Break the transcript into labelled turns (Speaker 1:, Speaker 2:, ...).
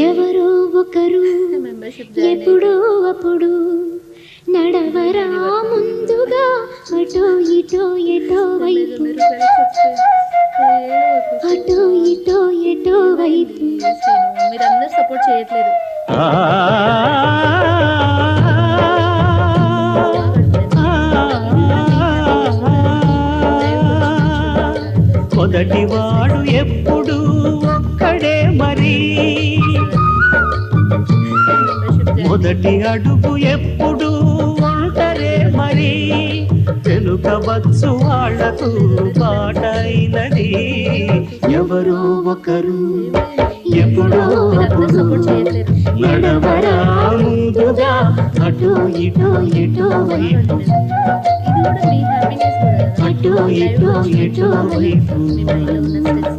Speaker 1: ఎవరో ఒకరు ఎప్పుడో అప్పుడు నడవరా ముందుగా అటో ఇటో ఎటో వైపు అటో ఇటో ఎటో వైపు.
Speaker 2: మీరందరూ సపోర్ట్ చేయట్లేదు.
Speaker 3: మొదటివాడు ఎప్పుడు ఒక్కడే మరి, మొదటి అడుగు ఎప్పుడు ఒంటరే మరి, వెనుకవచ్చు వాళ్లకు పాటైనది ఎవరో ఒకరు ఎప్పుడో అప్పుడు నడవరా ముందుగా అటో ఇటో ఎటో వైపు
Speaker 2: ఇది కూడా మీ హ్యాపీనెస్ కూడా.
Speaker 3: అటో ఇటో ఎటో వైపు.
Speaker 2: మీ మైండ్లో ఉన్న స్ట్రెస్